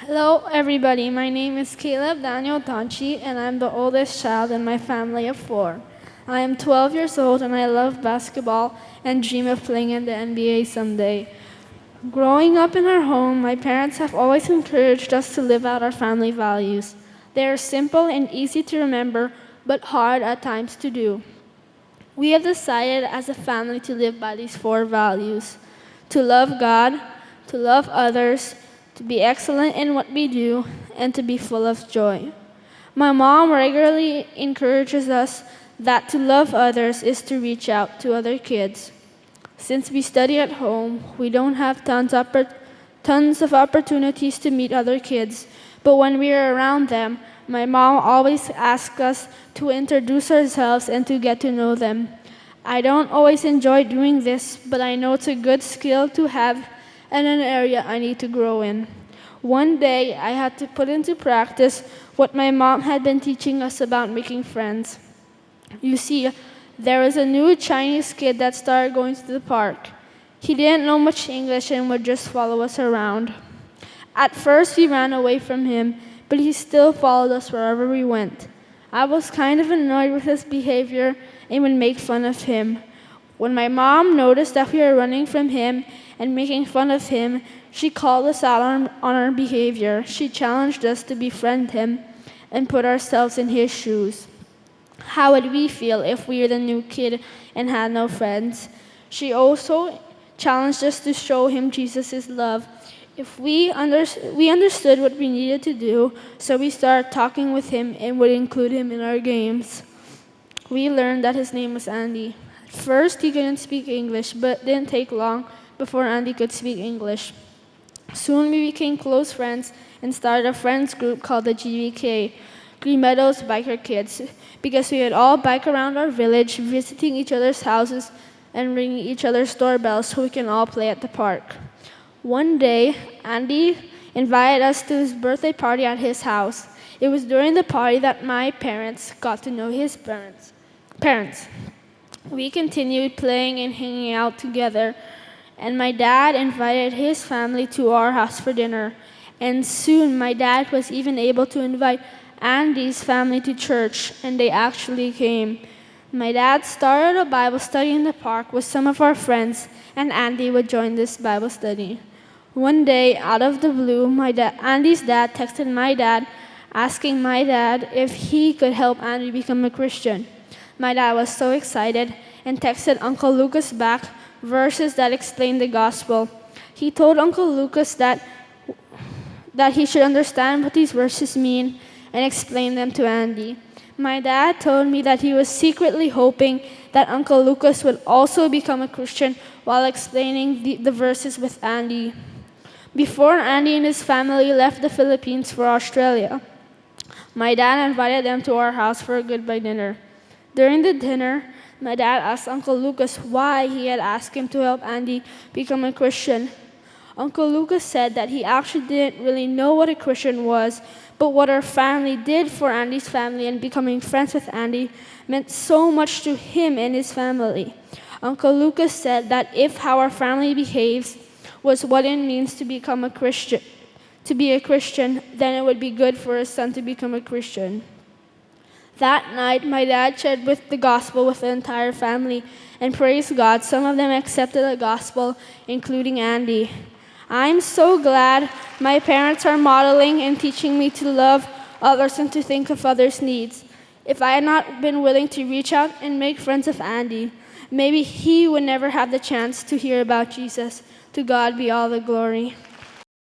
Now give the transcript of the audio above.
Hello, everybody. My name is Caleb Daniel Tanchi, and I'm the oldest child in my family of 4. I am 12 years old, and I love basketball and dream of playing in the NBA someday. Growing up in our home, my parents have always encouraged us to live out our family values. They are simple and easy to remember, but hard at times to do. We have decided as a family to live by these 4 values: to love God, to love others, to be excellent in what we do, and to be full of joy. My mom regularly encourages us that to love others is to reach out to other kids. Since we study at home, we don't have tons of opportunities to meet other kids, but when we are around them, my mom always asks us to introduce ourselves and to get to know them. I don't always enjoy doing this, but I know it's a good skill to have and an area I need to grow in. One day, I had to put into practice what my mom had been teaching us about making friends. You see, there was a new Chinese kid that started going to the park. He didn't know much English and would just follow us around. At first, we ran away from him, but he still followed us wherever we went. I was kind of annoyed with his behavior and would make fun of him. When my mom noticed that we were running from him and making fun of him, she called us out on our behavior. She challenged us to befriend him and put ourselves in his shoes. How would we feel if we were the new kid and had no friends? She also challenged us to show him Jesus' love. If we understood what we needed to do, so we started talking with him and would include him in our games. We learned that his name was Andy. At first, he couldn't speak English, but it didn't take long before Andy could speak English. Soon we became close friends and started a friends group called the GBK, Green Meadows Biker Kids, because we would all bike around our village, visiting each other's houses and ringing each other's doorbells so we can all play at the park. One day, Andy invited us to his birthday party at his house. It was during the party that my parents got to know his parents. We continued playing and hanging out together, and my dad invited his family to our house for dinner. And soon my dad was even able to invite Andy's family to church, and they actually came. My dad started a Bible study in the park with some of our friends, and Andy would join this Bible study. One day, out of the blue, Andy's dad texted my dad, asking my dad if he could help Andy become a Christian. My dad was so excited and texted Uncle Lucas back verses that explained the gospel. He told Uncle Lucas that he should understand what these verses mean and explain them to Andy. My dad told me that he was secretly hoping that Uncle Lucas would also become a Christian while explaining the verses with Andy. Before Andy and his family left the Philippines for Australia, my dad invited them to our house for a goodbye dinner. During the dinner, my dad asked Uncle Lucas why he had asked him to help Andy become a Christian. Uncle Lucas said that he actually didn't really know what a Christian was, but what our family did for Andy's family and becoming friends with Andy meant so much to him and his family. Uncle Lucas said that if how our family behaves was what it means to become a Christian, then it would be good for his son to become a Christian. That night, my dad shared the gospel with the entire family, and praise God, some of them accepted the gospel, including Andy. I'm so glad my parents are modeling and teaching me to love others and to think of others' needs. If I had not been willing to reach out and make friends with Andy, maybe he would never have the chance to hear about Jesus. To God be all the glory.